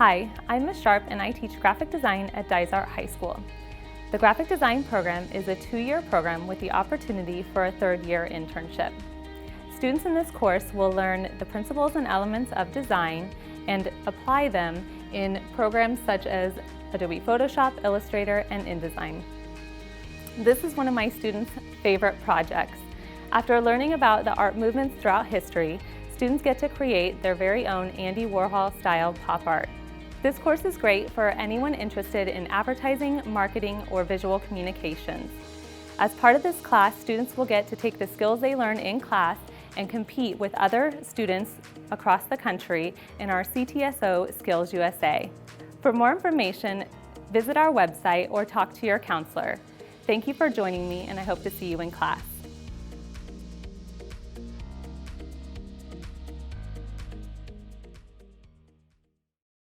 Hi, I'm Ms. Sharp and I teach graphic design at Dysart High School. The graphic design program is a 2-year program with the opportunity for a 3rd-year internship. Students in this course will learn the principles and elements of design and apply them in programs such as Adobe Photoshop, Illustrator, and InDesign. This is one of my students' favorite projects. After learning about the art movements throughout history, students get to create their very own Andy Warhol-style pop art. This course is great for anyone interested in advertising, marketing, or visual communications. As part of this class, students will get to take the skills they learn in class and compete with other students across the country in our CTSO Skills USA. For more information, visit our website or talk to your counselor. Thank you for joining me, and I hope to see you in class.